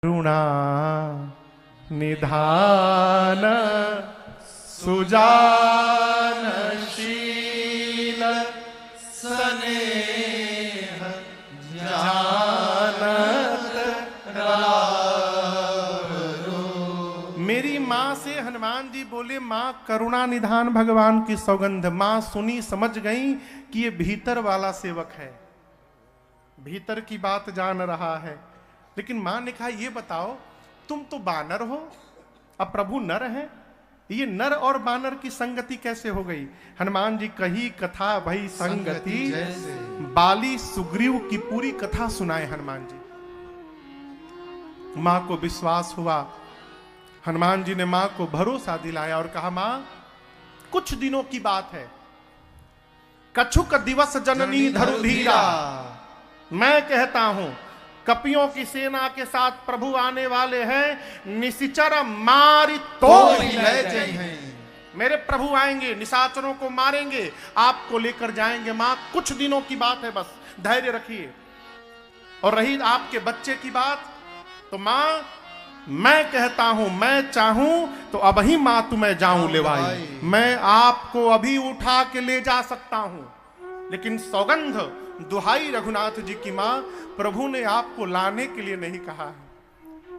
करुणा निधान सुजानशील स्नेह जानत रावरो। मेरी माँ से हनुमान जी बोले, माँ करुणा निधान भगवान की सौगंध। माँ सुनी, समझ गई कि ये भीतर वाला सेवक है, भीतर की बात जान रहा है। लेकिन मां ने कहा, ये बताओ तुम तो बानर हो, अब प्रभु नर है, ये नर और बानर की संगति कैसे हो गई? हनुमान जी कही कथा भई संगति, बाली सुग्रीव की पूरी कथा सुनाए हनुमान जी। मां को विश्वास हुआ। हनुमान जी ने मां को भरोसा दिलाया और कहा, मां कुछ दिनों की बात है, कछुक दिवस जननी धरु धीरा। मैं कहता हूं कपियों की सेना के साथ प्रभु आने वाले हैं, निशिचर मारी तो मेरे प्रभु आएंगे, निशाचरों को मारेंगे, आपको लेकर जाएंगे। मां कुछ दिनों की बात है, बस धैर्य रखिए। और रही आपके बच्चे की बात, तो मां मैं कहता हूं, मैं चाहूं तो अब ही मां तुम्हें जाऊं लेवाई, मैं आपको अभी उठा के ले जा सकता हूं। लेकिन सौगंध दुहाई रघुनाथ जी की मां, प्रभु ने आपको लाने के लिए नहीं कहा है।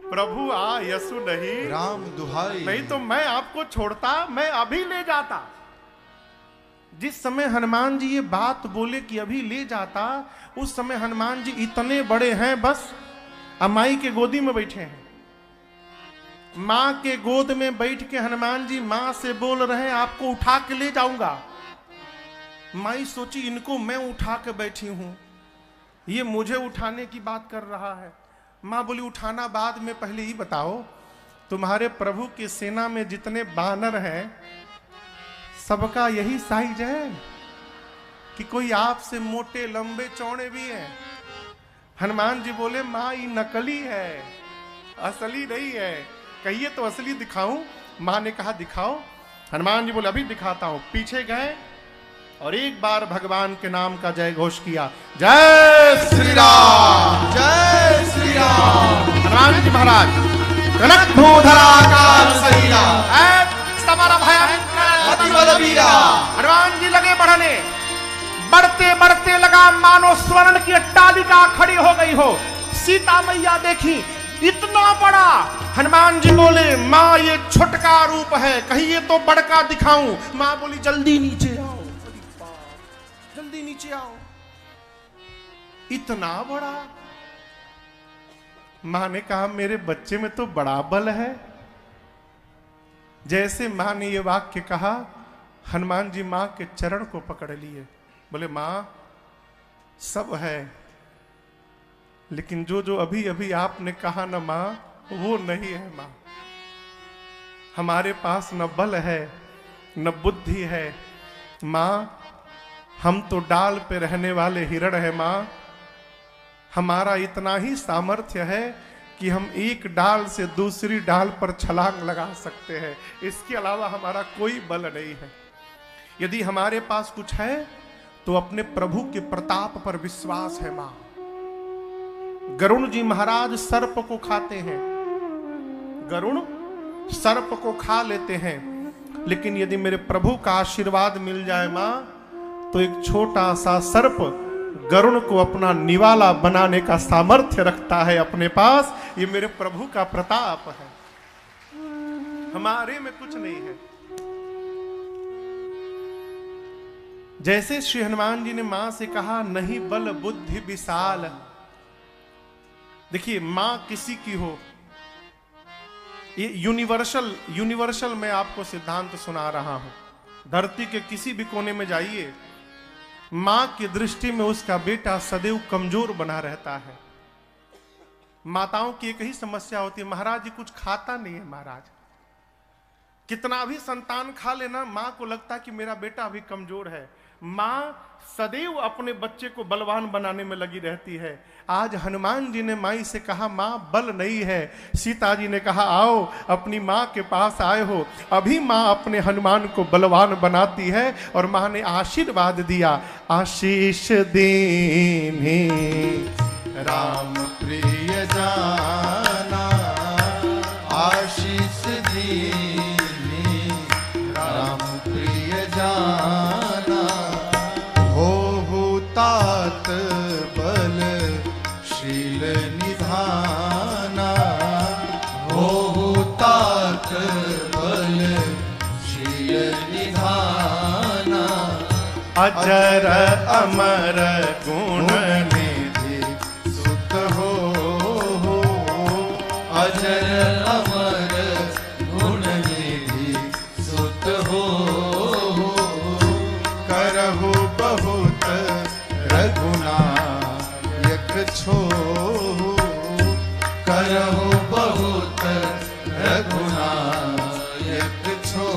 प्रभु आ यसु नहीं, राम दुहाई, नहीं तो मैं आपको छोड़ता, मैं अभी ले जाता। जिस समय हनुमान जी ये बात बोले कि अभी ले जाता, उस समय हनुमान जी इतने बड़े हैं, बस अमाई के गोदी में बैठे हैं। मां के गोद में बैठ के हनुमान जी मां से बोल रहे हैं, आपको उठा के ले जाऊंगा। माई सोची, इनको मैं उठा के बैठी हूं, ये मुझे उठाने की बात कर रहा है। मां बोली, उठाना बाद में, पहले ही बताओ तुम्हारे प्रभु की सेना में जितने बानर हैं, सबका यही साइज है कि कोई आपसे मोटे लंबे चौड़े भी हैं? हनुमान जी बोले, मां ये नकली है, असली नहीं है। कहिए तो असली दिखाऊं? मां ने कहा दिखाओ। हनुमान जी बोले, अभी दिखाता हूं। पीछे गए और एक बार भगवान के नाम का जय घोष किया, जय श्री राम, जय श्री राम। हनुमान जी महाराज कनक भूधराकार सैया, समर भयंकर बलबीरा। हनुमान जी लगे बढ़ने, बढ़ते बढ़ते लगा मानो स्वर्ण की अट्टालिका खड़ी हो गई हो। सीता मैया देखी, इतना बड़ा। हनुमान जी बोले, माँ ये छोटका रूप है, कहिए तो बड़का दिखाऊं? माँ बोली, जल्दी नीचे आओ, जल्दी नीचे आओ। इतना बड़ा। मां ने कहा, मेरे बच्चे में तो बड़ा बल है। जैसे मां ने ये वाक्य कहा, हनुमान जी मां के चरण को पकड़ लिए। बोले, मां सब है, लेकिन जो जो अभी अभी आपने कहा ना मां, वो नहीं है मां। हमारे पास न बल है न बुद्धि है मां, हम तो डाल पे रहने वाले हिरण है मां। हमारा इतना ही सामर्थ्य है कि हम एक डाल से दूसरी डाल पर छलांग लगा सकते हैं, इसके अलावा हमारा कोई बल नहीं है। यदि हमारे पास कुछ है तो अपने प्रभु के प्रताप पर विश्वास है मां। गरुण जी महाराज सर्प को खाते हैं, गरुण सर्प को खा लेते हैं, लेकिन यदि मेरे प्रभु का आशीर्वाद मिल जाए मां, तो एक छोटा सा सर्प गरुण को अपना निवाला बनाने का सामर्थ्य रखता है अपने पास। ये मेरे प्रभु का प्रताप है, हमारे में कुछ नहीं है। जैसे श्री हनुमान जी ने मां से कहा, नहीं बल बुद्धि विशाल। देखिए, मां किसी की हो, ये यूनिवर्सल मैं आपको सिद्धांत सुना रहा हूं। धरती के किसी भी कोने में जाइए, मां की दृष्टि में उसका बेटा सदैव कमजोर बना रहता है। माताओं की एक ही समस्या होती है, महाराज जी कुछ खाता नहीं है। महाराज कितना भी संतान खा लेना, मां को लगता है कि मेरा बेटा अभी कमजोर है। मां सदैव अपने बच्चे को बलवान बनाने में लगी रहती है। आज हनुमान जी ने माई से कहा, मां बल नहीं है। सीता जी ने कहा, आओ अपनी मां के पास आए हो। अभी मां अपने हनुमान को बलवान बनाती है और मां ने आशीर्वाद दिया, आशीष दीन्ही राम प्रिय जाना। अजर अमर गुण निधि सुत हो, अजर अमर गुण निधि सुत हो, करहु बहुत रघुनायक छो, करहु बहुत रघुनायक छो,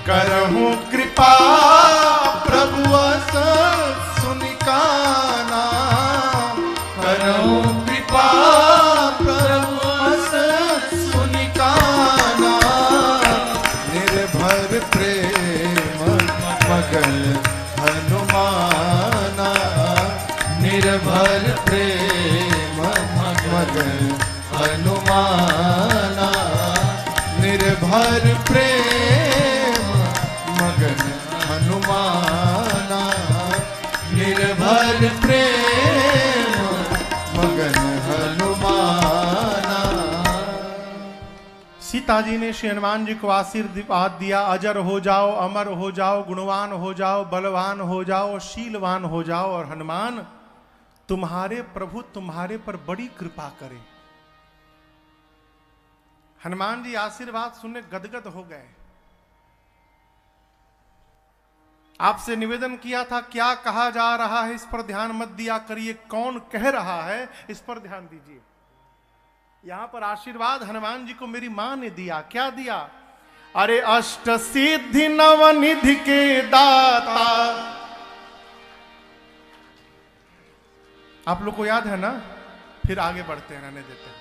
करहु कृपा प्रभु अस सुनिकाना, करहु कृपा प्रभु अस सुनिकाना, निर्भर प्रेम मगन हनुमाना, निर्भर प्रेम मगन हनुमाना, निर्भर प्रेम मगन हनुमाना, निर्भर प्रेम मगन हनुमाना। सीता जी ने श्री हनुमान जी को आशीर्वाद दिया, अजर हो जाओ, अमर हो जाओ, गुणवान हो जाओ, बलवान हो जाओ, शीलवान हो जाओ, और हनुमान तुम्हारे प्रभु तुम्हारे पर बड़ी कृपा करे। हनुमान जी आशीर्वाद सुनने गदगद हो गए। आपसे निवेदन किया था, क्या कहा जा रहा है इस पर ध्यान मत दिया करिए, कौन कह रहा है इस पर ध्यान दीजिए। यहां पर आशीर्वाद हनुमान जी को मेरी मां ने दिया। क्या दिया? अरे अष्ट सिद्धि नवनिधि के दाता। आप लोग को याद है ना? फिर आगे बढ़ते हैं, रहने देते हैं।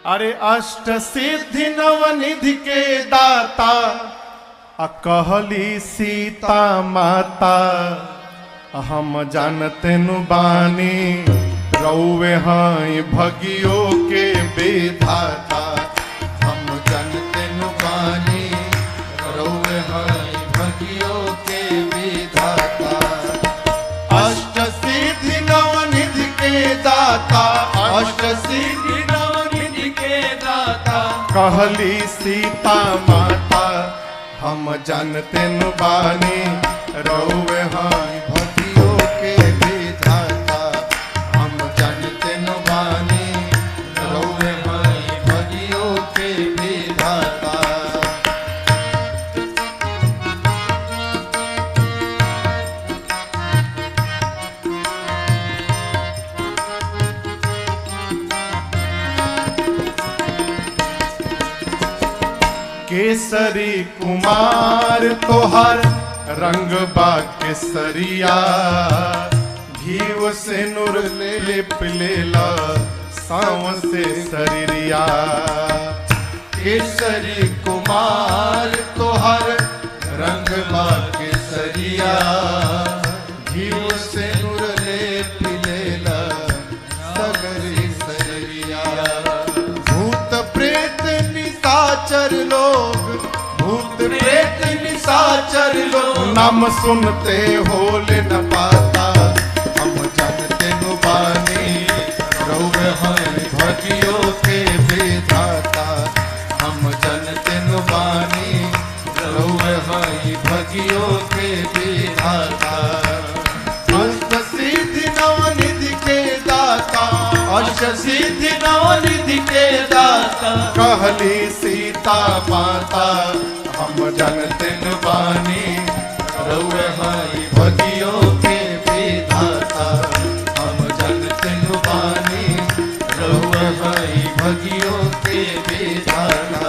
अरे अष्ट सिद्धि नवनिधि के दाता, कहली सीता माता, हम जानते नु बानी रौवे हाई भगियो के विधाता, हम जानते नु बानी रौवे हाई भगियो के विधाता, अष्ट सिद्धि नवनिधि के दाता, अष्ट सिद्धि नवनिधि के दाता, कहली सीता माता, हम जानते नु बानी रौवे हाई भगियो के विधाता, हम जानते नु बानी रौवे हाई भगियो के विधाता। केसरी कुमार तोहर रंग बा केसरिया, घीव से नूर लेप लेला साव से शरीरिया। केसरी कुमार तोहर रंग बा केसरिया, घीव से नूर लेप लेला सगरी शरीरिया। भूत प्रेत निशाचर लोग, भूत प्रेत निशाचर लोग, नाम सुनते होले न पाता, हम जानते नु बानी रौवे हाई भगियो के विधाता, हम जानते नु बानी रौवे हाई भगियो के विधाता। अष्ट सिद्धि नवनिधि के दाता, अष्ट सिद्धि नवनिधि के दाता, कहली सीता माता, हम जानते नु बानी रौवे हाई भगियो के विधाता, हम जानते नु बानी रौवे हाई भगियो के विधाता।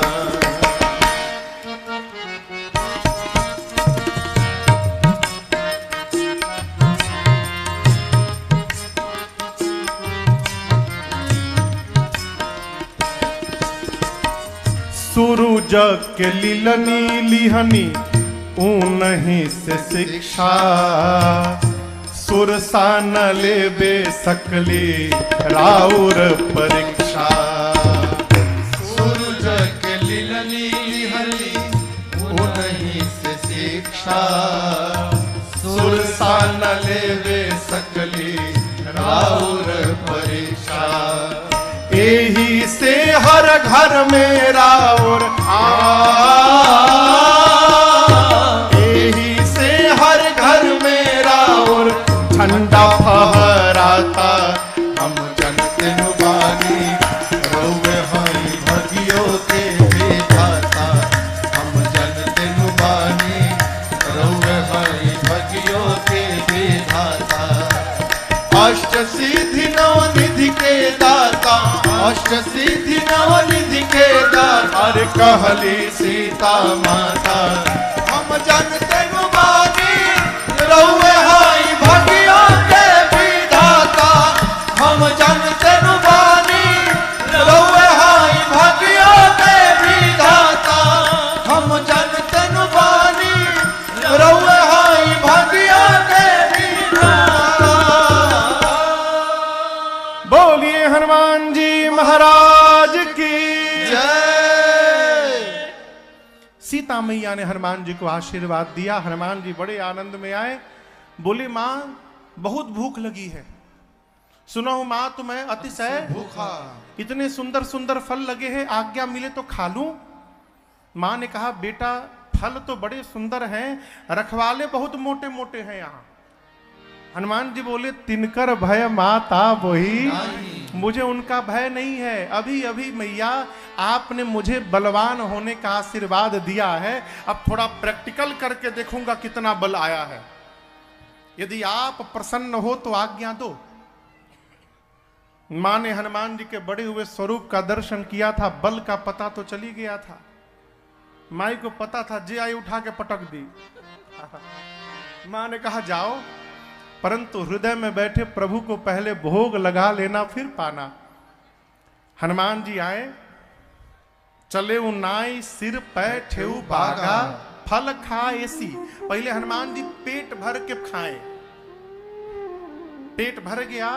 सूरज के लीलनी लिहनी ऊनही से शिक्षा, सुरसा न लेबे सकली राउर परीक्षा। सूरज के लीलनी लिहनी ऊनही से शिक्षा, सुरसा न लेवे सकली राउर परीक्षा। एही से हर घर घर मेरा और यही से हर घर मेरा और झंडा फहराता। हम जनते बानी रउए हई भगियो के विधाता। हम जनते बानी रउए हई भगियो के विधाता। अष्ट सिद्धि नवनिधि के दाता, अष्ट सिद्धि नवनिधि के दाता। अरे कहली सीता माता हम जनते बानी रउए हई भगियो के विधाता। हम जनते बानी रउए हई भगियो के विधाता। हम जनते बानी रउए हई भगियो के विधाता। बोलिए हनुमान जी महाराज की जय। सीता मैया ने हनुमान जी को आशीर्वाद दिया। हनुमान जी बड़े आनंद में आए, बोले मां बहुत भूख लगी है। सुनो मां तुम्हें अतिशय भूखा, इतने सुंदर सुंदर फल लगे हैं, आज्ञा मिले तो खा लूं। मां ने कहा बेटा फल तो बड़े सुंदर हैं, रखवाले बहुत मोटे मोटे हैं यहाँ। हनुमान जी बोले तिनकर भय माता वही, मुझे उनका भय नहीं है। अभी अभी मैया आपने मुझे बलवान होने का आशीर्वाद दिया है, अब थोड़ा प्रैक्टिकल करके देखूंगा कितना बल आया है। यदि आप प्रसन्न हो तो आज्ञा दो। मां ने हनुमान जी के बड़े हुए स्वरूप का दर्शन किया था, बल का पता तो चली गया था। माई को पता था, जे आई उठा के पटक दी। मां ने कहा जाओ, परंतु हृदय में बैठे प्रभु को पहले भोग लगा लेना फिर पाना। हनुमान जी आए, चले नाई सिर पैठेऊ बागा, फल खाए सी। पहले हनुमान जी पेट भर के खाए, पेट भर गया।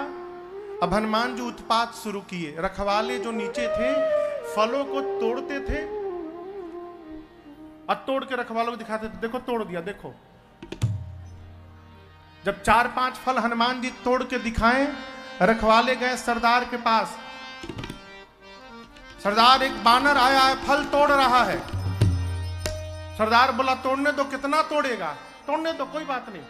अब हनुमान जी उत्पात शुरू किए। रखवाले जो नीचे थे फलों को तोड़ते थे और तोड़ के रखवालों को दिखाते थे, देखो तोड़ दिया देखो। जब 4-5 फल हनुमान जी तोड़ के दिखाएं, रखवाले गए सरदार के पास। सरदार एक बानर आया है, फल तोड़ रहा है। सरदार बोला तोड़ने दो, कितना तोड़ेगा? तोड़ने दो, कोई बात नहीं।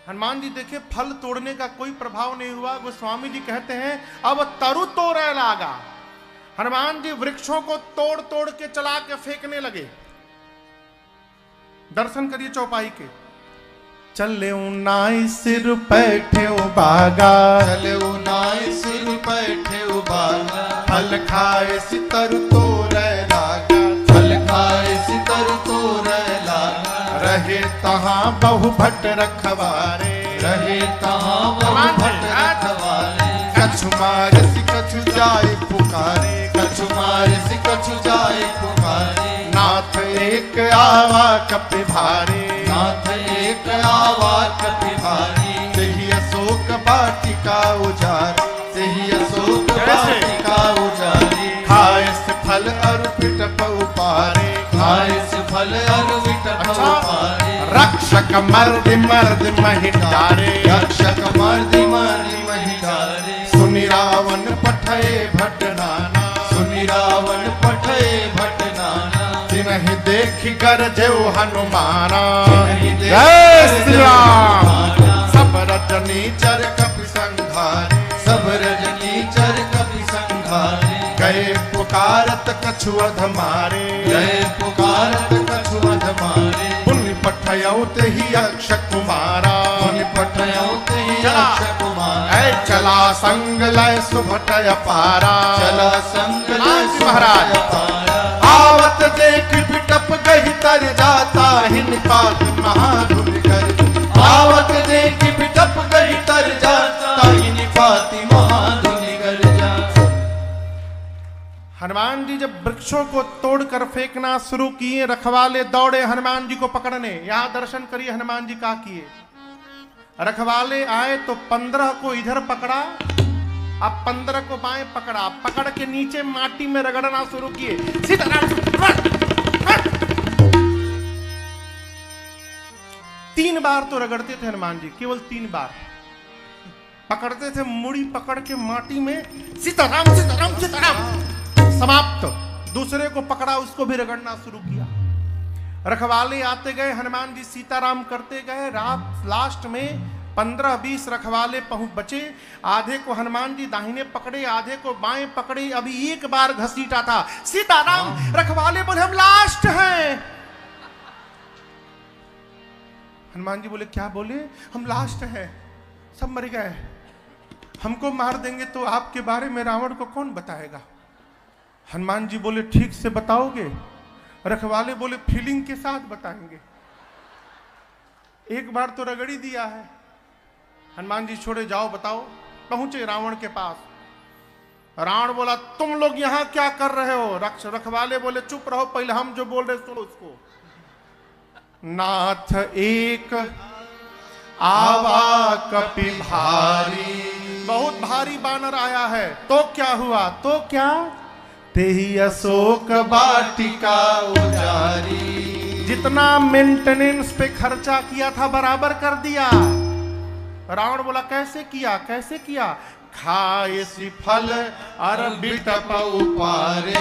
हनुमान जी देखे फल तोड़ने का कोई प्रभाव नहीं हुआ। गोस्वामी जी कहते हैं अब तरु तोड़े लागा। हनुमान जी वृक्षों को तोड़ तोड़ के चला के फेंकने लगे। दर्शन करिए चौपाई के। चले नाई सिर पैठे बागा, चले नाई सिर पैठे बागा। फल खाए सितर तोरे लागा, फल खाए सितर तोरे लागा। रहे तहां बहु भट्ट रखवारे, रहे तहां बहु भट्ट रखवारे। कछु मार सि कछु जाए पुकारे, कछु मार सि कछु जाए पुकारे। नाथ एक आवा कपि भारे, नाथ एक आवा कपि भारी। सही अशोक वाटिका उजारी, सही अशोक वाटिका उजारी। खाए से फल अरु पिटप उपारे, खाए से फल अरु पिटप उपारे। रक्षक मर्दि मर्दि महि डारे, रक्षक मर्दि मर्दि महि डारे। सुनि रावण पठये भट्ट नाना, सुनि रावण पठये भट्ट नाना। तिनहि देखि गरजेउ हनुमाना। जय श्री राम। सब रजनी चर कपि संघारे, सब रजनी चर कपि संघारे। गए पुकारत कछु अधमारे, गए पुकारत कछु अधमारे। पुण्य पठयौ तेहि अक्ष कुमारा, पुण्य पठयौ तेहि अक्ष कुमारा। ऐ चला संग लय सुभटय पारा। चला संग लय महाराज पारा। आवत देख पिटप गही तर जाता, हिनपात महाधुनि कर। आवत देख पिटप गही तर जाता, हिनपात महाधुनि कर जा। हनुमान जी जब वृक्षों को तोड़कर फेंकना शुरू किए, रखवाले दौड़े हनुमान जी को पकड़ने। यहां दर्शन करिए हनुमान जी क्या किए। रखवाले आए तो 15 को इधर पकड़ा, अब 15 को बाएं पकड़ा, पकड़ के नीचे माटी में रगड़ना शुरू किए। सीताराम 3 बार तो रगड़ते थे हनुमान जी, केवल 3 बार पकड़ते थे, मुड़ी पकड़ के माटी में सीताराम सीताराम सीताराम। समाप्त। दूसरे को पकड़ा, उसको भी रगड़ना शुरू किया। रखवाले आते गए, हनुमान जी सीताराम करते गए। रात लास्ट में 15-20 रखवाले बचे। आधे को हनुमान जी दाहिने पकड़े, आधे को बाएं पकड़े। अभी एक बार घसीटा था, सीताराम। रखवाले बोले हम लास्ट हैं। हनुमान जी बोले क्या बोले? हम लास्ट हैं, सब मर गए। हमको मार देंगे तो आपके बारे में रावण को कौन बताएगा? हनुमान जी बोले ठीक से बताओगे? रखवाले बोले फीलिंग के साथ बताएंगे, एक बार तो रगड़ी दिया है। हनुमान जी छोड़े, जाओ बताओ। पहुंचे रावण के पास। रावण बोला तुम लोग यहां क्या कर रहे हो? रखवाले बोले चुप रहो, पहले हम जो बोल रहे सुनो उसको। नाथ एक आवा कपि भारी, बहुत भारी बानर आया है। तो क्या हुआ? तो क्या? तेही अशोक वाटिका उजारी। जितना मेंटेनेंस पे खर्चा किया था बराबर कर दिया। रावण बोला कैसे किया? कैसे किया? खाए सी फल अर बिटप उपारे।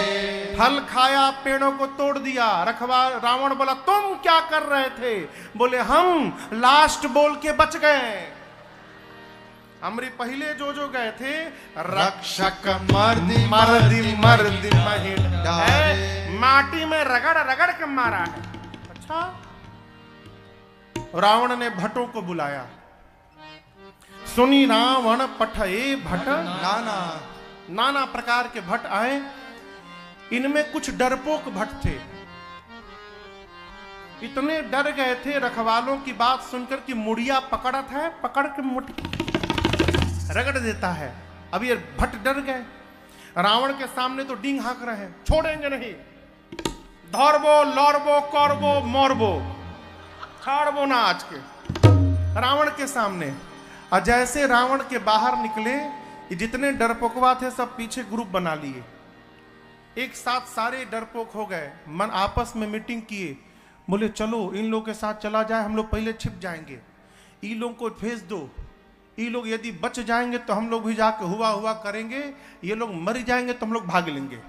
फल खाया, पेड़ों को तोड़ दिया। रावण बोला तुम क्या कर रहे थे? बोले हम लास्ट बोल के बच गए। हमरे पहले जो गए थे रक्षक मर्दी मर्दी मर्दी माटी में रगड़ रगड़ के मारा है। अच्छा, रावण ने भट्टों को बुलाया। सुनी रावण पठए भट्ट, नाना प्रकार के भट्ट आए। इनमें कुछ डरपोक भट्ट थे। इतने डर गए थे रखवालों की बात सुनकर कि मुड़िया पकड़ा था, पकड़ के रगड़ देता है। अब ये भट्ट डर गए। रावण के सामने तो डींग हाँक रहे हैं, छोड़ेंगे नहीं। धौरबो लौरबो कौरबो मोरबो छाड़बो ना आज के। रावण के सामने। और जैसे रावण के बाहर निकले, जितने डरपोकवा थे सब पीछे ग्रुप बना लिए। एक साथ सारे डरपोक हो गए। मन आपस में मीटिंग किए, बोले चलो इन लोग के साथ चला जाए, हम लोग पहले छिप जाएंगे। इन लोग को भेज दो, ये लोग यदि बच जाएंगे तो हम लोग भी जाके हुआ करेंगे, ये लोग मर जाएंगे तो हम लोग भाग लेंगे।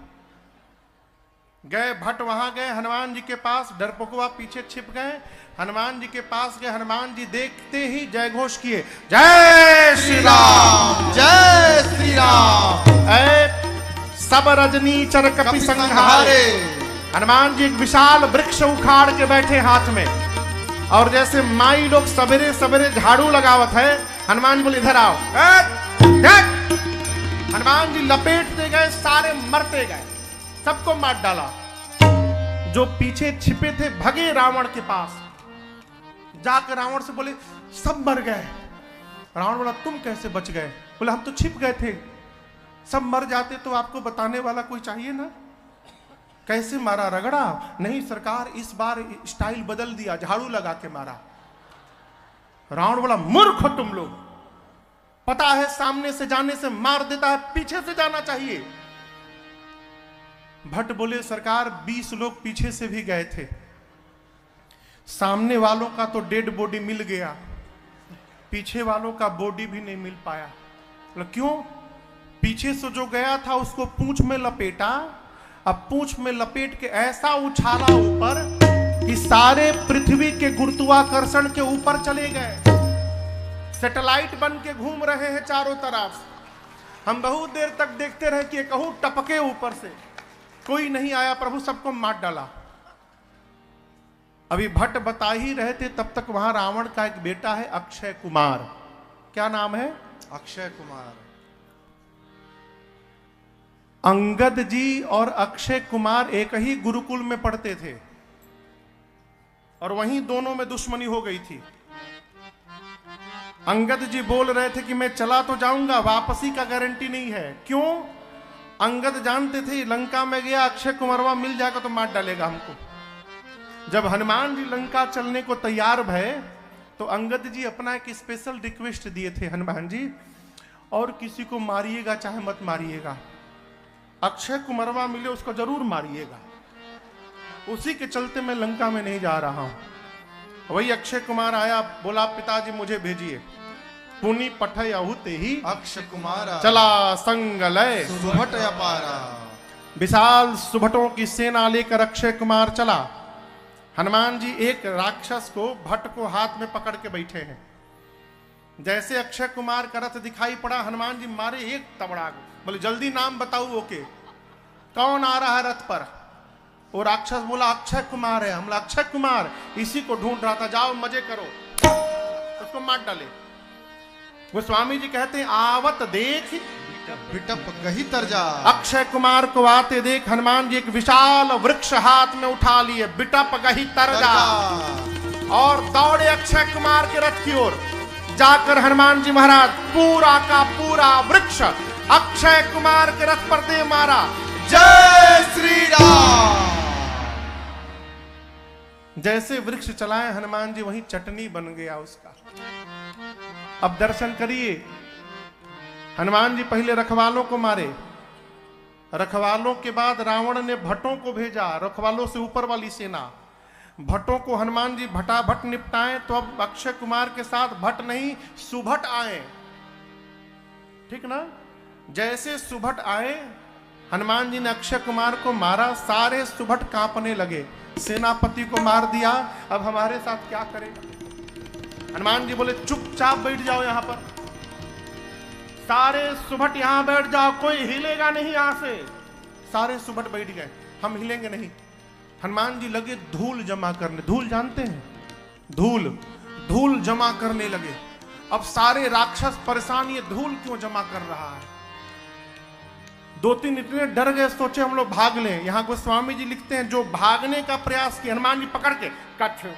गए भट्ट, वहां गए हनुमान जी के पास। डरपोकवा पीछे छिप गए। हनुमान जी के पास गए। हनुमान जी देखते ही जय घोष किए, जय श्री राम, जय श्री राम। सब रजनी चर कपि संहारे। हनुमान जी एक विशाल वृक्ष उखाड़ के बैठे हाथ में। और जैसे माई लोग सवेरे सवेरे झाड़ू लगावत है, हनुमान जी बोले इधर आओ। हनुमान जी लपेटते गए, सारे मरते गए, सबको मार डाला। जो पीछे छिपे थे भगे रावण के पास। जाकर रावण से बोले सब मर गए। रावण बोला तुम कैसे बच गए? बोले हम तो छिप गए थे। सब मर जाते तो आपको बताने वाला कोई चाहिए ना। कैसे मारा? रगड़ा? नहीं सरकार, इस बार स्टाइल बदल दिया, झाड़ू लगा के मारा। रावण बोला मूर्ख हो तुम लोग, पता है सामने से जाने से मार देता है, पीछे से जाना चाहिए। भट्ट बोले सरकार 20 लोग पीछे से भी गए थे, सामने वालों का तो डेड बॉडी मिल गया, पीछे वालों का बॉडी भी नहीं मिल पाया। बोला क्यों? पीछे से जो गया था उसको पूंछ में लपेटा, अब पूंछ में लपेट के ऐसा उछाला ऊपर कि सारे पृथ्वी के गुरुत्वाकर्षण के ऊपर चले गए। सैटेलाइट बन के घूम रहे हैं चारों तरफ। हम बहुत देर तक देखते रहे कि कहूं टपके ऊपर से, कोई नहीं आया, प्रभु सबको मार डाला। अभी भट्ट बता ही रहे थे तब तक वहां रावण का एक बेटा है अक्षय कुमार। क्या नाम है? अक्षय कुमार। अंगद जी और अक्षय कुमार एक ही गुरुकुल में पढ़ते थे और वहीं दोनों में दुश्मनी हो गई थी। अंगद जी बोल रहे थे कि मैं चला तो जाऊंगा, वापसी का गारंटी नहीं है। क्यों? अंगद जानते थे लंका में गया अक्षय कुमारवा मिल जाएगा तो मार डालेगा हमको। जब हनुमान जी लंका चलने को तैयार भय तो अंगद जी अपना एक स्पेशल रिक्वेस्ट दिए थे, हनुमान जी और किसी को मारिएगा चाहे मत मारिएगा, अक्षय कुमारवा मिले उसको जरूर मारिएगा। उसी के चलते मैं लंका में नहीं जा रहा हूं। वही अक्षय कुमार आया, बोला पिताजी मुझे भेजिए। पुनि पठय अहुते ही अक्षय कुमार चला संग लय सुभट अपारा। विशाल सुभटों की सेना लेकर अक्षय कुमार चला। हनुमान जी एक राक्षस को, भट्ट को हाथ में पकड़ के बैठे हैं। जैसे अक्षय कुमार का रथ दिखाई पड़ा, हनुमान जी मारे एक तबड़ाक, बोले जल्दी नाम बताओ ओके, कौन आ रहा है रथ पर? वो राक्षस बोला अक्षय कुमार है। हमला अक्षय कुमार इसी को ढूंढ रहा था, जाओ मजे करो, उसको मार डाले। वो स्वामी जी कहते हैं आवत देख बिटप कही तर जा। अक्षय कुमार को आते देख हनुमान जी एक विशाल वृक्ष हाथ में उठा लिए, बिटप कही तर जा, और दौड़े अक्षय कुमार के रथ की ओर। जाकर हनुमान जी महाराज पूरा का पूरा वृक्ष अक्षय कुमार के रथ पर दे मारा। जय श्री राम। जैसे वृक्ष चलाए हनुमान जी, वहीं चटनी बन गया उसका। अब दर्शन करिए, हनुमान जी पहले रखवालों को मारे, रखवालों के बाद रावण ने भट्टों को भेजा, रखवालों से ऊपर वाली सेना। भट्टों को हनुमान जी भटाभट निपटाए, तो अब अक्षय कुमार के साथ भट्ट नहीं सुभट आए, ठीक ना? जैसे सुभट आए, हनुमान जी ने अक्षय कुमार को मारा, सारे सुभट कांपने लगे। सेनापति को मार दिया, अब हमारे साथ क्या करेगा? हनुमान जी बोले चुपचाप बैठ जाओ यहां पर, सारे सुभट यहां बैठ जाओ, कोई हिलेगा नहीं यहां से। सारे सुभट बैठ गए, हम हिलेंगे नहीं। हनुमान जी लगे धूल जमा करने, धूल जानते हैं, धूल, धूल जमा करने लगे। अब सारे राक्षस परेशान, ये धूल क्यों जमा कर रहा है? दो तीन इतने डर गए, सोचे हम लोग भाग लें। यहां गोस्वामी जी लिखते हैं जो भागने का प्रयास किया, हनुमान जी पकड़ के कछु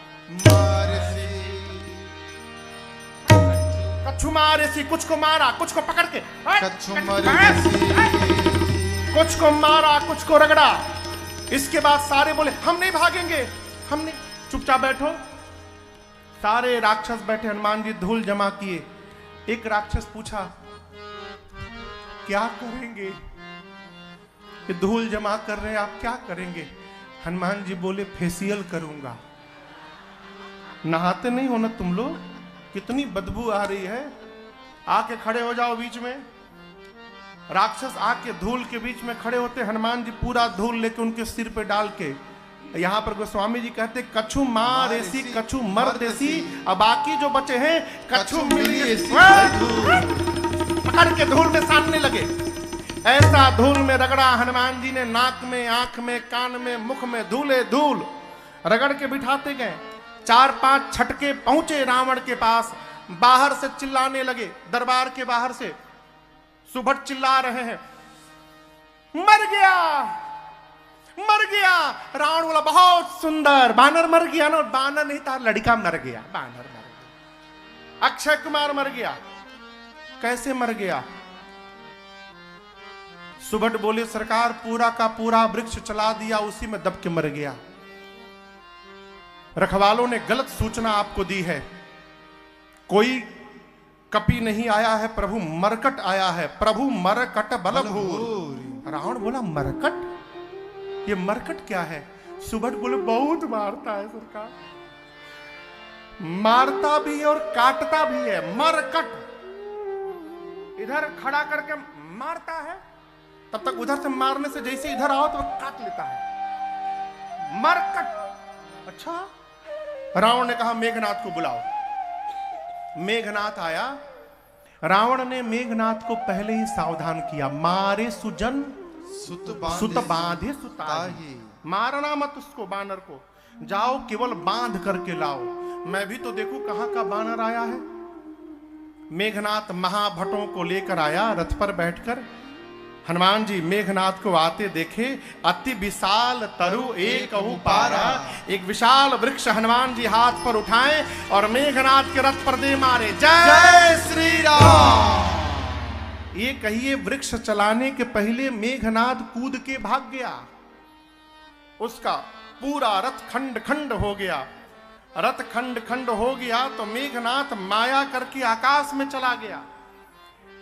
मारे सी, कुछ को मारा, कुछ को पकड़ के कुछ को मारा, कुछ को रगड़ा। इसके बाद सारे बोले हम नहीं भागेंगे, हम नहीं, चुपचाप बैठो। सारे राक्षस बैठे, हनुमान जी धूल जमा किए। एक राक्षस पूछा क्या करेंगे? ये धूल जमा कर रहे हैं, आप क्या करेंगे? हनुमान जी बोले फेशियल करूंगा। नहाते नहीं हो ना तुम लोग? कितनी बदबू आ रही है, आके खड़े हो जाओ बीच में। राक्षस आके धूल के बीच में खड़े होते, हनुमान जी पूरा धूल लेके उनके सिर पे डाल के, यहां पर गोस्वामी जी कहते कछु मार ऐसी कछु मर देसी, अब बाकी जो बचे हैं कछु मिली ऐसी, पकड़ के धूल में सानने लगे। ऐसा धूल में रगड़ा हनुमान जी ने, नाक में, आंख में, कान में, मुख में धूले धूल रगड़ के बिठाते गए। 4-5 छटके पहुंचे रावण के पास, बाहर से चिल्लाने लगे, दरबार के बाहर से सुभट चिल्ला रहे हैं मर गया, मर गया। रावण बोला बहुत सुंदर, बानर मर गया ना? बानर नहीं था, लड़का मर गया, बानर मर गया। अक्षय कुमार मर गया। कैसे मर गया? सुभट बोले सरकार पूरा का पूरा वृक्ष चला दिया, उसी में दब के मर गया। रखवालों ने गलत सूचना आपको दी है, कोई कपि नहीं आया है, प्रभु मरकट आया है, प्रभु मरकट बल भूर। रावण बोला मरकट, ये मरकट क्या है? सुभट बोले बहुत मारता है सरकार, मारता भी और काटता भी है। मरकट इधर खड़ा करके मारता है, तब तक उधर से मारने से जैसे इधर आओ तो काट लेता है। मरकट। अच्छा, रावण ने कहा मेघनाथ को बुलाओ। मेघनाथ आया। रावण ने मेघनाथ को पहले ही सावधान किया, मारे सुजन सुत बांधे सुताही, मारना मत उसको, बानर को, जाओ केवल बांध करके लाओ, मैं भी तो देखूं कहां का बानर आया है। मेघनाथ महाभटों को लेकर आया, रथ पर बैठकर। हनुमान जी मेघनाथ को आते देखे, अति विशाल तरु एक पारा, एक विशाल वृक्ष हनुमान जी हाथ पर उठाए और मेघनाथ के रथ पर दे मारे। जय श्री राम। ये कहिए वृक्ष चलाने के पहले मेघनाथ कूद के भाग गया, उसका पूरा रथ खंड खंड हो गया। रथ खंड खंड हो गया तो मेघनाथ माया करके आकाश में चला गया।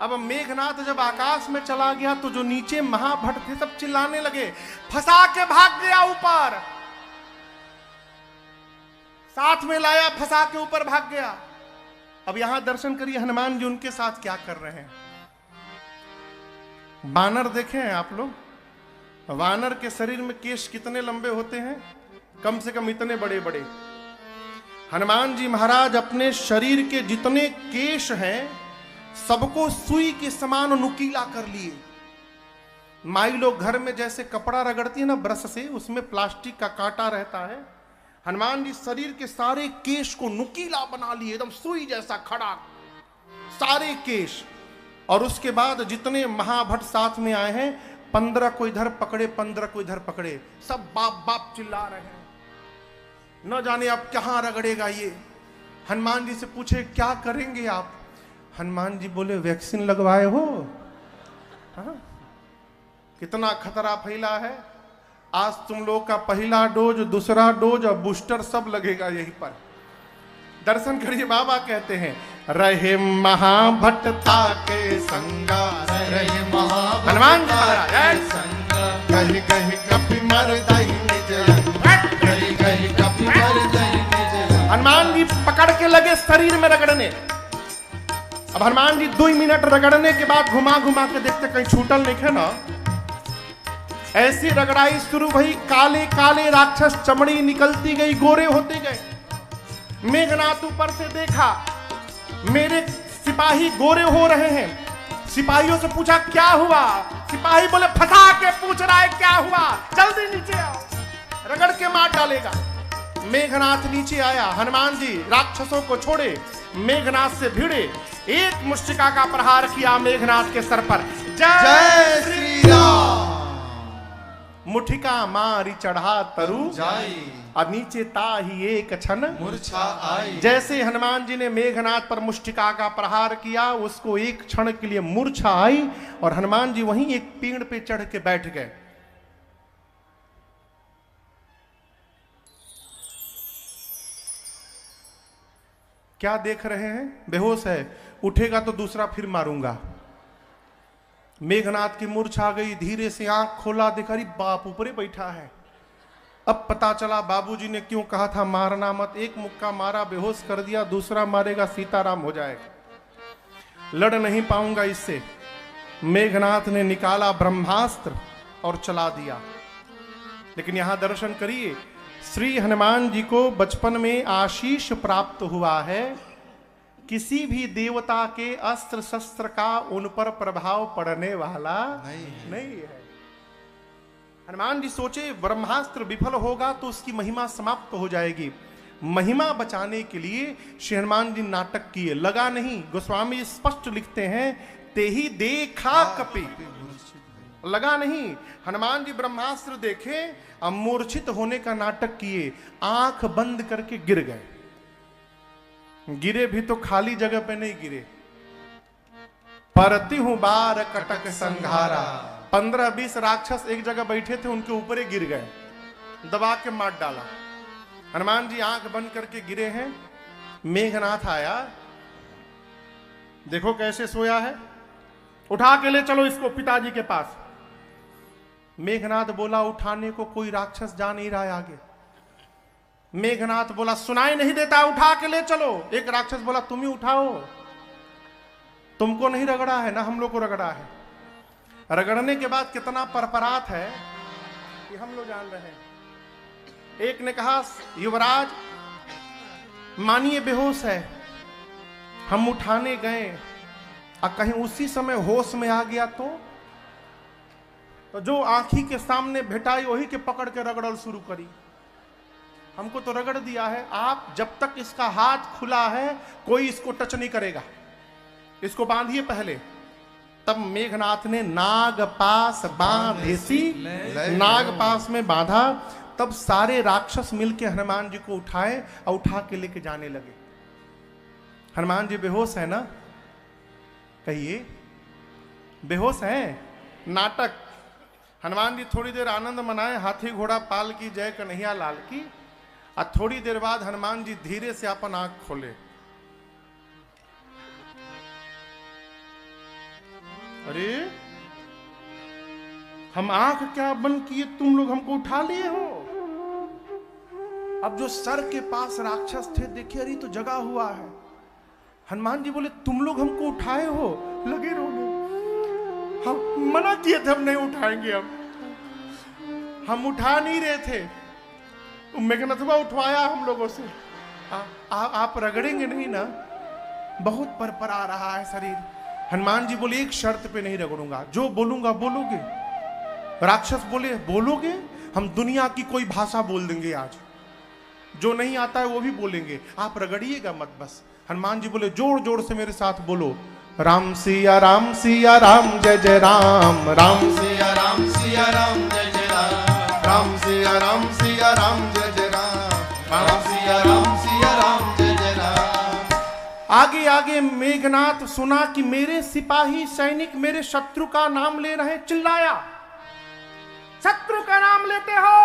अब मेघनाथ जब आकाश में चला गया तो जो नीचे महाभट थे सब चिल्लाने लगे, फंसा के भाग गया ऊपर, साथ में लाया, फंसा के ऊपर भाग गया। अब यहां दर्शन करिए हनुमान जी उनके साथ क्या कर रहे हैं। बानर देखे हैं आप लोग? वानर के शरीर में केश कितने लंबे होते हैं? कम से कम इतने बड़े बड़े। हनुमान जी महाराज अपने शरीर के जितने केश हैं सबको सुई के समान नुकीला कर लिए। माई लोग घर में जैसे कपड़ा रगड़ती है ना ब्रश से, उसमें प्लास्टिक का कांटा रहता है। हनुमान जी शरीर के सारे केश को नुकीला बना लिए, एकदम सुई जैसा खड़ा सारे केश। और उसके बाद जितने महाभट साथ में आए हैं 15 को इधर पकड़े 15 को इधर पकड़े, सब बाप बाप चिल्ला रहे हैं, न जाने अब कहां रगड़ेगा ये। हनुमान जी से पूछे क्या करेंगे आप? हनुमान जी बोले वैक्सीन लगवाए हो? हाँ? कितना खतरा फैला है। आज तुम लोग का पहला डोज, दूसरा डोज और बूस्टर सब लगेगा यहीं पर। दर्शन करिए, बाबा कहते हैं रहे महाभट्टता के संगा, रहे महाभट्ट हनुमान जी महाराज संगा, कही कही कपि मर दई निज अंग, कही कही कपि मर दई निज अंग। हनुमान जी पकड़ के लगे शरीर में रगड़ने। अब हनुमान जी 2 मिनट रगड़ने के बाद घुमा घुमा के देखते कहीं छूटल नहीं है ना। ऐसी रगड़ाई शुरू हुई, काले काले राक्षस चमड़ी निकलती गई, गोरे होते गए। मेघनाथ ऊपर से देखा मेरे सिपाही गोरे हो रहे हैं। सिपाहियों से पूछा क्या हुआ? सिपाही बोले फंसा के पूछ रहा है क्या हुआ, जल्दी नीचे आओ, रगड़ के मार डालेगा। मेघनाथ नीचे आया, हनुमान जी राक्षसों को छोड़े, मेघनाथ से भिड़े, एक मुष्टिका का प्रहार किया मेघनाथ के सर पर। जय श्री राम। मुठिका मारी चढ़ा तरु जाई, और नीचे ताही एक क्षण मूर्छा आई। जैसे हनुमान जी ने मेघनाथ पर मुष्टिका का प्रहार किया, उसको एक क्षण के लिए मूर्छा आई और हनुमान जी वहीं एक पेड़ पे चढ़ के बैठ गए। क्या देख रहे हैं? बेहोश है, उठेगा तो दूसरा फिर मारूंगा। मेघनाथ की मूर्छा आ गई, धीरे से आंख खोला, देखा अरे बाप ऊपरे बैठा है। अब पता चला बाबूजी ने क्यों कहा था मारना मत, एक मुक्का मारा बेहोश कर दिया, दूसरा मारेगा सीताराम हो जाएगा, लड़ नहीं पाऊंगा इससे। मेघनाथ ने निकाला ब्रह्मास्त्र और चला दिया। लेकिन यहां दर्शन करिए, श्री हनुमान जी को बचपन में आशीष प्राप्त हुआ है, किसी भी देवता के अस्त्र शस्त्र का उन पर प्रभाव पड़ने वाला नहीं है। हनुमान जी सोचे ब्रह्मास्त्र विफल होगा तो उसकी महिमा समाप्त हो जाएगी। महिमा बचाने के लिए श्री हनुमान जी नाटक किए, लगा नहीं। गोस्वामी जी स्पष्ट लिखते हैं ते ही देखा कपि, लगा नहीं। हनुमान जी ब्रह्मास्त्र देखे, अब मूर्छित होने का नाटक किए, आंख बंद करके गिर गए। गिरे भी तो खाली जगह पे नहीं गिरे, परती हूं बार कटक संघारा। 15-20 राक्षस एक जगह बैठे थे, उनके ऊपर ही गिर गए, दबा के मार डाला। हनुमान जी आंख बंद करके गिरे हैं। मेघनाथ आया, देखो कैसे सोया है, उठा के ले चलो इसको पिताजी के पास। मेघनाथ बोला उठाने को कोई राक्षस जा नहीं रहा है आगे। मेघनाथ बोला सुनाई नहीं देता, उठा के ले चलो। एक राक्षस बोला तुम ही उठाओ, तुमको नहीं रगड़ा है ना हम लोग को रगड़ा है। रगड़ने के बाद कितना परपरात है कि हम लोग जान रहे हैं। एक ने कहा युवराज मानिए बेहोश है, हम उठाने गए और कहीं उसी समय होश में आ गया तो जो आंखी के सामने भेटाई वही के पकड़ के रगड़ल शुरू करी। हमको तो रगड़ दिया है, आप जब तक इसका हाथ खुला है कोई इसको टच नहीं करेगा, इसको बांधिए पहले। तब मेघनाथ ने नाग पास बांधेसी, नाग पास में बांधा। तब सारे राक्षस मिलके हनुमान जी को उठाए और उठा के लेके जाने लगे। हनुमान जी बेहोश है ना, कहिए बेहोश है। नाटक। हनुमान जी थोड़ी देर आनंद मनाए, हाथी घोड़ा पाल की जय कन्हैया लाल की। और थोड़ी देर बाद हनुमान जी धीरे से अपन आंख खोले। अरे हम आंख क्या बंद किए, तुम लोग हमको उठा लिए हो। अब जो सर के पास राक्षस थे देखे, अरे तो जगा हुआ है। हनुमान जी बोले तुम लोग हमको उठाए हो, लगे रोने। हम मना किए थे हम नहीं उठाएंगे। अब हम उठा नहीं रहे थे, मेघनाथवा उठवाया हम लोगों से। आप रगड़ेंगे नहीं ना? बहुत पर आ रहा है शरीर। हनुमान जी बोले एक शर्त पे नहीं रगड़ूंगा, जो बोलूंगा बोलोगे। राक्षस बोले बोलोगे, हम दुनिया की कोई भाषा बोल देंगे आज, जो नहीं आता है वो भी बोलेंगे, आप रगड़िएगा मत बस। हनुमान जी बोले जोर जोर से मेरे साथ बोलो, राम सिया राम सिया राम जय जय राम, राम सिया राम सिया राम जय जय राम, राम सिया राम सिया राम जय जय राम, राम सिया राम सिया राम जय जय राम। आगे आगे मेघनाथ सुना कि मेरे सिपाही सैनिक मेरे शत्रु का नाम ले रहे, चिल्लाया, शत्रु का नाम लेते हो?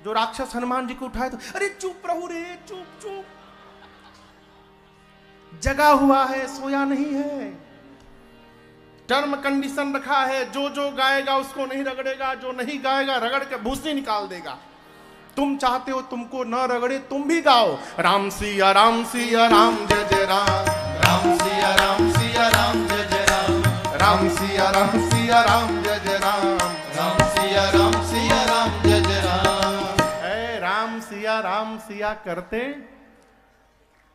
जो राक्षस हनुमान जी को उठाए तो अरे चुप रहो रे, चुप चुप, जगा हुआ है, सोया नहीं है, टर्म कंडीशन रखा है, जो जो गाएगा उसको नहीं रगड़ेगा, जो नहीं गाएगा रगड़ के भूसी निकाल देगा। तुम चाहते हो तुमको न रगड़े, तुम भी गाओ, राम सिया राम जय जय राम, राम सिया राम जय जय राम, राम सिया राम जय जय राम, राम सिया राम जय जय राम। ऐ राम सिया करते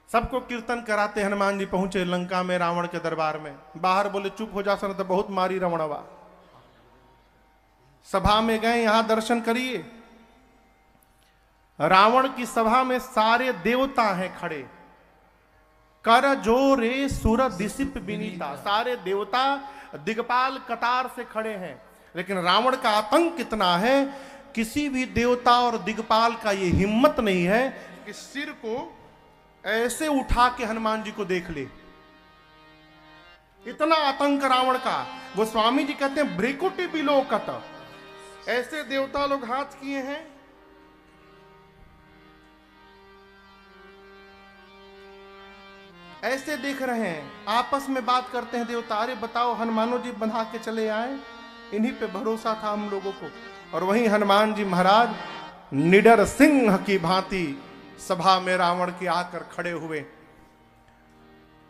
सबको कीर्तन कराते हनुमान जी पहुंचे लंका में रावण के दरबार में। बाहर बोले चुप हो जा सन, तो बहुत मारी रमणवा। सभा में गए, यहां दर्शन करिए। रावण की सभा में सारे देवता हैं खड़े, कर जोरे सुर दिसिप विनीता, सारे देवता दिगपाल कतार से खड़े हैं। लेकिन रावण का आतंक कितना है, किसी भी देवता और दिगपाल का ये हिम्मत नहीं है कि सिर को ऐसे उठा के हनुमान जी को देख ले। इतना आतंक रावण का। गोस्वामी जी कहते हैं भ्रिकुटी बिलोकत, ऐसे देवता लोग हाथ किए हैं, ऐसे देख रहे हैं, आपस में बात करते हैं देवता, अरे बताओ हनुमानो जी बंधा के चले आए, इन्हीं पे भरोसा था हम लोगों को। और वहीं हनुमान जी महाराज निडर सिंह की भांति सभा में रावण के आकर खड़े हुए।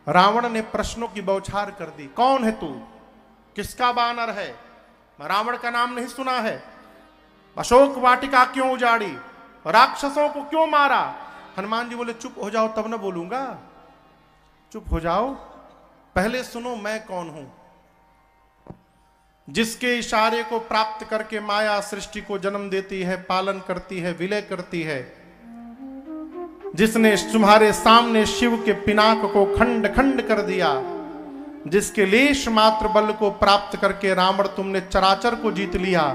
रावण ने प्रश्नों की बौछार कर दी, कौन है तू, किसका बानर है, रावण का नाम नहीं सुना है, अशोक वाटिका क्यों उजाड़ी, राक्षसों को क्यों मारा? हनुमान जी बोले चुप हो जाओ तब ना बोलूंगा, चुप हो जाओ, पहले सुनो मैं कौन हूं। जिसके इशारे को प्राप्त करके माया सृष्टि को जन्म देती है, पालन करती है, विलय करती है, जिसने तुम्हारे सामने शिव के पिनाक को खंड खंड कर दिया, जिसके लेश मात्र बल को प्राप्त करके रावण तुमने चराचर को जीत लिया,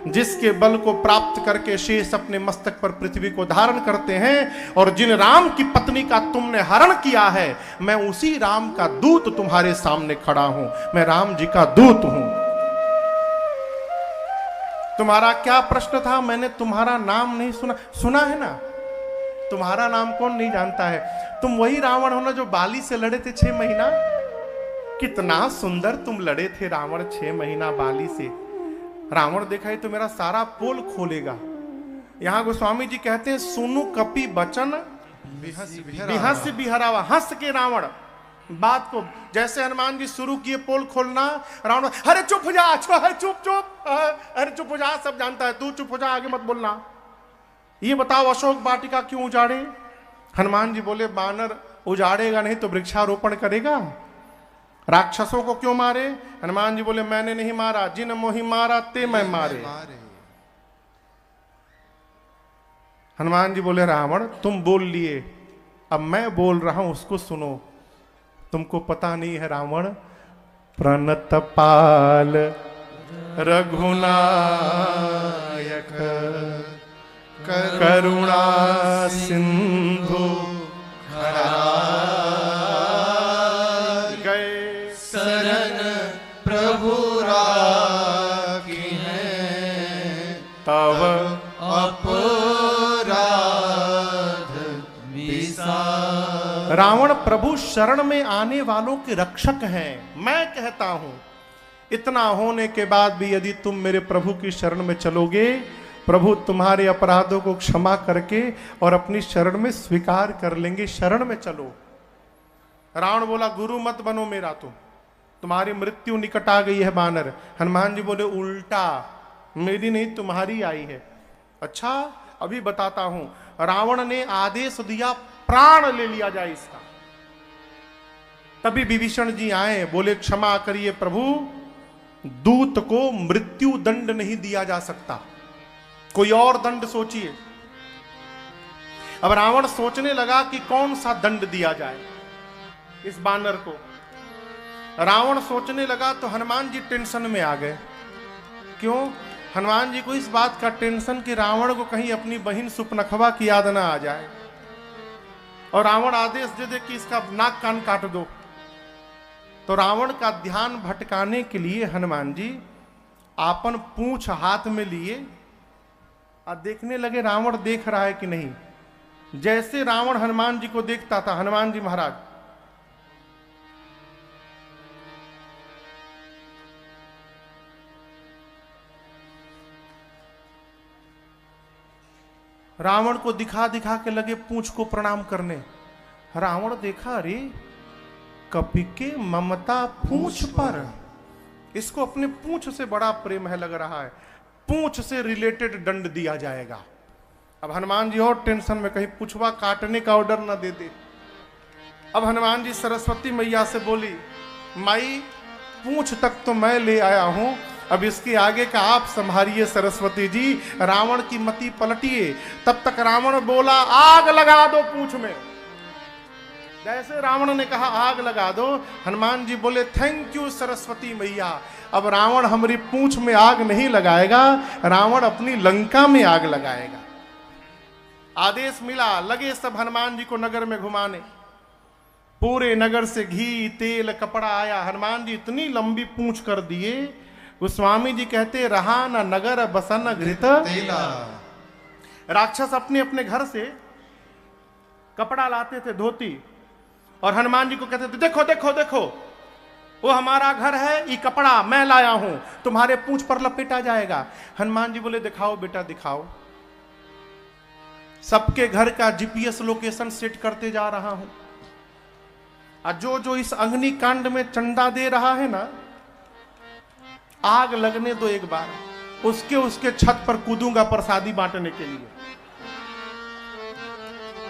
जिसके बल को प्राप्त करके शेष अपने मस्तक पर पृथ्वी को धारण करते हैं, और जिन राम की पत्नी का तुमने हरण किया है, मैं उसी राम का दूत तुम्हारे सामने खड़ा हूं, मैं राम जी का दूत हूं। तुम्हारा क्या प्रश्न था? मैंने तुम्हारा नाम नहीं सुना। सुना है ना, तुम्हारा नाम कौन नहीं जानता है? तुम वही रावण हो ना जो बाली से लड़े थे 6 महीना। कितना सुंदर तुम लड़े थे रावण 6 महीना बाली से। रावण देखा ही तो मेरा सारा पोल खोलेगा। यहां गोस्वामी जी कहते हैं सुनु कपि बचन बिहस बिहरावा, हंस के रावण बात को, जैसे हनुमान जी शुरू किए पोल खोलना, रावण अरे चुप हो जा, चुप चुप, अरे चुप हो जा, सब जानता है, तू चुप हो जा, आगे मत बोलना। ये बताओ अशोक वाटिका क्यों उजाड़े? हनुमान जी बोले बानर उजाड़ेगा नहीं तो वृक्षारोपण करेगा। राक्षसों को क्यों मारे? हनुमान जी बोले मैंने नहीं मारा, जिन मोहि मारा ते मैं मारे। हनुमान जी बोले रावण तुम बोल लिए, अब मैं बोल रहा हूं उसको सुनो। तुमको पता नहीं है रावण, प्रणत पाल रघुनायक करुणा सिंधु गए शरण प्रभु राखी है, तब अपराध विसार। रावण प्रभु शरण में आने वालों के रक्षक हैं। मैं कहता हूं इतना होने के बाद भी यदि तुम मेरे प्रभु की शरण में चलोगे, प्रभु तुम्हारे अपराधों को क्षमा करके और अपनी शरण में स्वीकार कर लेंगे। शरण में चलो। रावण बोला गुरु मत बनो मेरा, तुम्हारी मृत्यु निकट आ गई है बानर। हनुमान जी बोले उल्टा, मेरी नहीं तुम्हारी आई है। अच्छा अभी बताता हूं। रावण ने आदेश दिया प्राण ले लिया जाए इसका। तभी विभीषण जी आए, बोले क्षमा करिए प्रभु, दूत को मृत्यु दंड नहीं दिया जा सकता, कोई और दंड सोचिए। अब रावण सोचने लगा कि कौन सा दंड दिया जाए इस बानर को। रावण सोचने लगा तो हनुमान जी टेंशन में आ गए। क्यों? हनुमान जी को इस बात का टेंशन कि रावण को कहीं अपनी बहन सुपनखवा की याद ना आ जाए और रावण आदेश दे दे कि इसका नाक कान काट दो। तो रावण का ध्यान भटकाने के लिए हनुमान जी आपन पूंछ हाथ में लिए और देखने लगे रावण देख रहा है कि नहीं। जैसे रावण हनुमान जी को देखता था, हनुमान जी महाराज रावण को दिखा दिखा के लगे पूंछ को प्रणाम करने। रावण देखा, अरे कपि के ममता पूंछ पर, इसको अपने पूंछ से बड़ा प्रेम है लग रहा है, पूंछ से रिलेटेड दंड दिया जाएगा। अब हनुमान जी और टेंशन में, कहीं पूंछवा काटने का ऑर्डर ना दे दे। अब हनुमान जी सरस्वती मैया से बोली, माई पूंछ तक तो मैं ले आया हूं, अब इसके आगे का आप संभालिए सरस्वती जी, रावण की मति पलटिए। तब तक रावण बोला, आग लगा दो पूंछ में। जैसे रावण ने कहा आग लगा दो, हनुमान जी बोले थैंक यू सरस्वती मैया, अब रावण हमारी पूंछ में आग नहीं लगाएगा, रावण अपनी लंका में आग लगाएगा। आदेश मिला, लगे सब हनुमान जी को नगर में घुमाने। पूरे नगर से घी तेल कपड़ा आया। हनुमान जी इतनी लंबी पूंछ कर दिए, गोस्वामी जी कहते रहा न नगर बसन घृत तेला। राक्षस अपने अपने घर से कपड़ा लाते थे, धोती, और हनुमान जी को कहते थे देखो देखो देखो वो हमारा घर है, ये कपड़ा मैं लाया हूं, तुम्हारे पूंछ पर लपेटा जाएगा। हनुमान जी बोले दिखाओ बेटा दिखाओ। सबके घर का जीपीएस लोकेशन सेट करते जा रहा हूं। और जो जो इस अग्निकांड में चंदा दे रहा है ना, आग लगने दो एक बार, उसके छत पर कूदूंगा प्रसादी बांटने के लिए।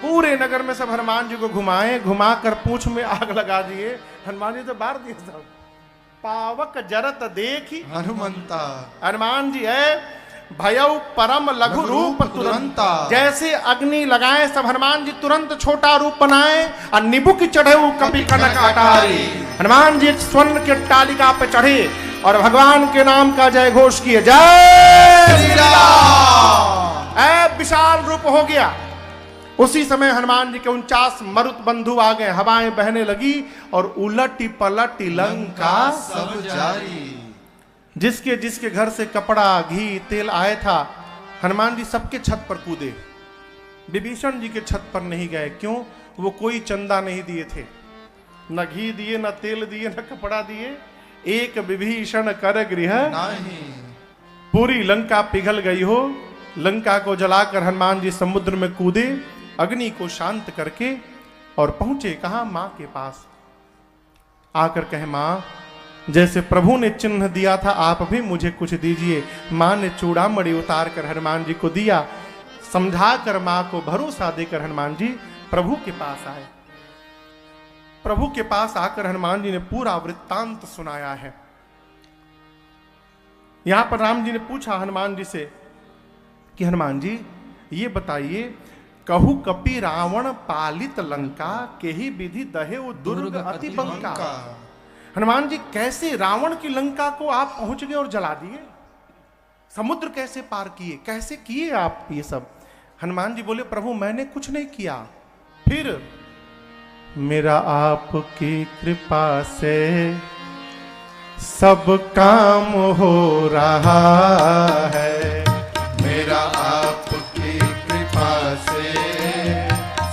पूरे नगर में सब हनुमान जी को घुमाए, घुमाकर पूंछ में आग लगा दिए। हनुमान जी तो बाहर दिए सब। पावक जरत देखी हनुमंता, हनुमान जी है भयउ परम लघु रूप तुरंता। जैसे अग्नि लगाए सब हनुमान जी तुरंत छोटा रूप बनाए और निबुक चढ़े कपि कनक अटारी। हनुमान जी एक स्वर्ण के टालिका पे चढ़े और भगवान के नाम का जय घोष किए, जय श्री राम। ऐ विशाल रूप हो गया। उसी समय हनुमान जी के 49 मरुत बंधु आ गए, हवाएं बहने लगी और उलटी पलटी लंका सब जारी। जिसके जिसके घर से कपड़ा घी तेल आया था, हनुमान जी सबके छत पर कूदे। विभीषण जी के छत पर नहीं गए। क्यों? वो कोई चंदा नहीं दिए थे, न घी दिए, न तेल दिए, न कपड़ा दिए। एक विभीषण कर गृह नहीं। पूरी लंका पिघल गई हो। लंका को जलाकर हनुमान जी समुद्र में कूदे, अग्नि को शांत करके, और पहुंचे कहां? मां के पास। आकर कहे, मां जैसे प्रभु ने चिन्ह दिया था आप भी मुझे कुछ दीजिए। मां ने चूड़ामणि उतार कर हनुमान जी को दिया। समझा कर मां को भरोसा देकर हनुमान जी प्रभु के पास आए। प्रभु के पास आकर हनुमान जी ने पूरा वृत्तांत सुनाया है। यहां पर राम जी ने पूछा हनुमान जी से कि हनुमान जी ये बताइए, कहु कपि रावण पालित लंका, केहि विधि दहे दुर्ग अति बंका। हनुमान जी कैसे रावण की लंका को आप पहुंच गए और जला दिए? समुद्र कैसे पार किए? कैसे किए आप ये सब? हनुमान जी बोले, प्रभु मैंने कुछ नहीं किया। फिर मेरा आपकी कृपा से सब काम हो रहा है। मेरा आपकी कृपा से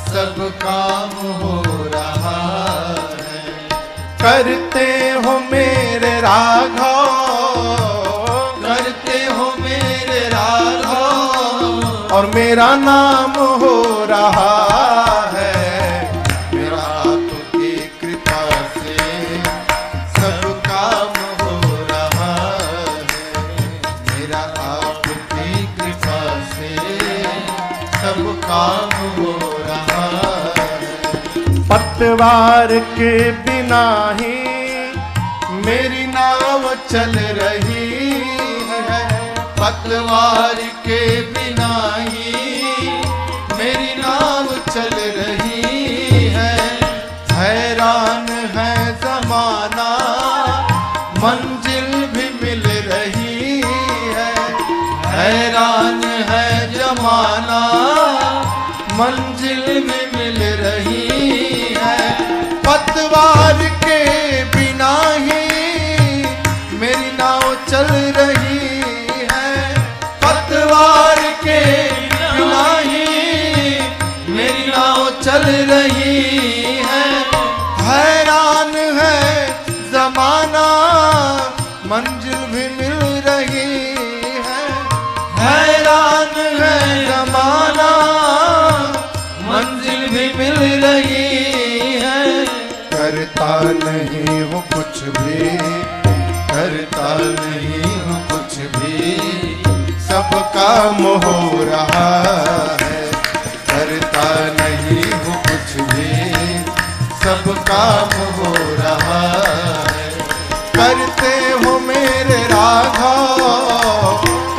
सब काम हो रहा है। करते हो मेरे राघव, करते हो मेरे राघव, और मेरा नाम हो रहा है। मेरा आपकी कृपा से सब काम हो रहा है। मेरा पतवार के बिना ही मेरी नाव चल रही है, पतवार के बिना ही मेरी नाव चल रही है। हैरान है जमाना मंजिल भी मिल रही है, हैरान है जमाना मंजिल भी मिल रही है। पतवार के बिना ही मेरी नाव चल रही है, पतवार के बिना ही मेरी नाव चल रही है। हैरान है जमाना मंजिल भी मिल रही है, हैरान है जमाना मंजिल भी मिल रही है। करता नहीं हूँ कुछ भी, करता नहीं हूँ कुछ भी, सब काम हो रहा है। करता नहीं हूँ कुछ भी, सब काम हो रहा है। करते हो मेरे राघव,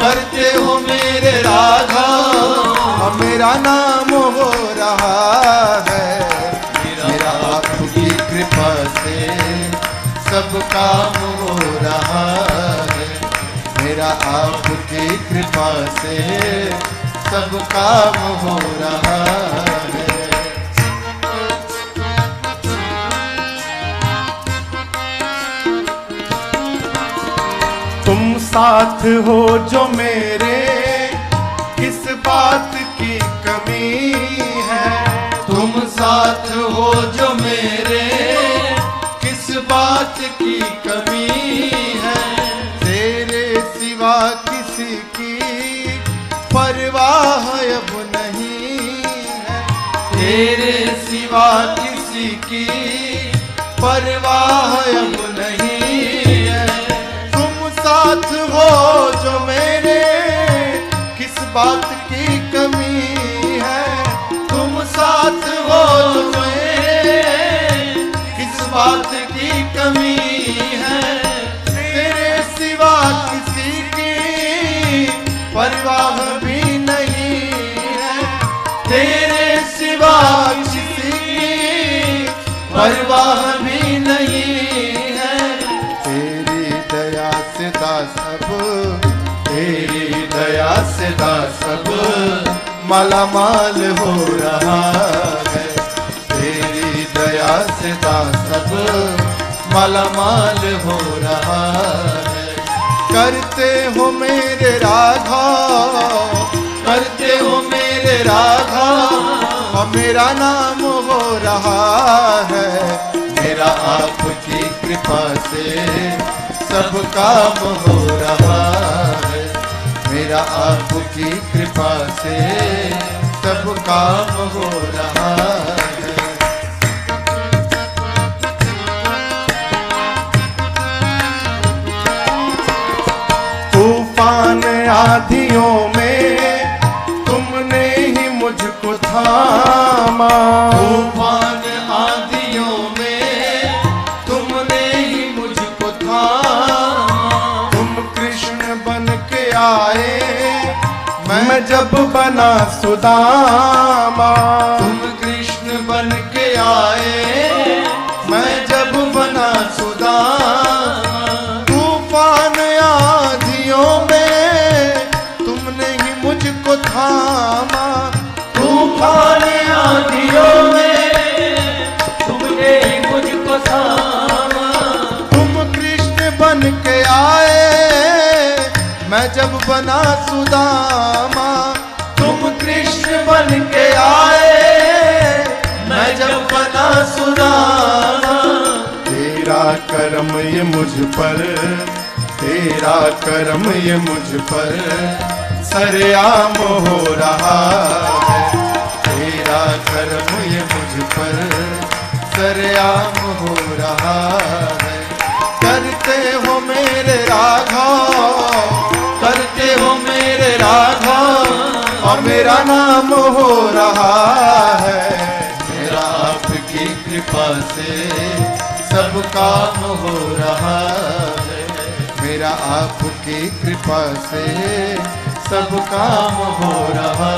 करते हो मेरे राघव, मेरा नाम हो रहा है। मेरा आपकी कृपा से सब काम हो रहा है, मेरा आपकी कृपा से सब काम हो रहा है। तुम साथ हो जो मेरे, किस बात की कमी है। तुम साथ हो जो मेरे, किस बात की कमी है। तेरे सिवा किसी की परवाह अब नहीं है, तेरे सिवा किसी की परवाह अब नहीं है। तुम साथ हो जो मेरे, किस बात की कमी है। तुम साथ हो जो मेरे, किस बात की कमी है। तेरे सिवा किसी की परवाह भी नहीं है, तेरे सिवा किसी की परवाह भी नहीं है। तेरी दया से दास सब, तेरी दया से दास सब मालामाल हो रहा है। तेरी दया से दास सब मालामाल हो रहा है। करते हो मेरे राघव, करते हो मेरे राघव, और मेरा नाम हो रहा है। मेरा आपकी कृपा से सब काम हो रहा है, मेरा आपकी कृपा से सब काम हो रहा है। तूफान आंधियों में तुमने ही मुझको थामा। तूफान आंधियों में तुमने ही मुझको थामा। तुम कृष्ण बन के आए, मैं जब बना सुदामा। तुम कृष्ण बन के आए, मैं जब बना सुदामा। तूफान आंधियों में तुमने ही मुझको थामा। तूफान आंधियों में तुमने ही मुझको थामा। तुम कृष्ण बन के आए, मैं जब बना सुदामा। तुम कृष्ण बन के आए, मैं जब बना सुदामा। तेरा करम ये मुझ पर, तेरा करम ये मुझ पर सरेआम हो रहा है। तेरा करम ये मुझ पर सरेआम हो रहा है। करते हो मेरे राघव, करते हो मेरे राघव, और मेरा नाम हो रहा है। मेरा आपकी कृपा से सब काम हो रहा है। मेरा आपकी कृपा से सब काम हो रहा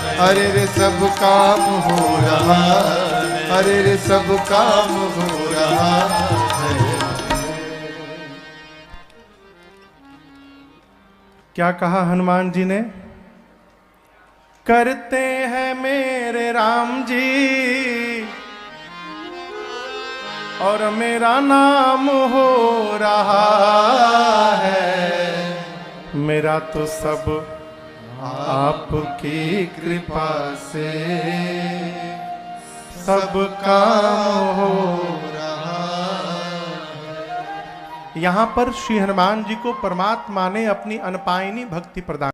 है। अरे रे सब काम हो रहा है। अरे रे सब काम हो रहा है। क्या कहा हनुमान जी ने? करते हैं मेरे राम जी और मेरा नाम हो रहा है। मेरा तो सब आपकी कृपा से सब काम हो रहा है। यहाँ पर श्री हनुमान जी को परमात्मा ने अपनी अनपायनी भक्ति प्रदान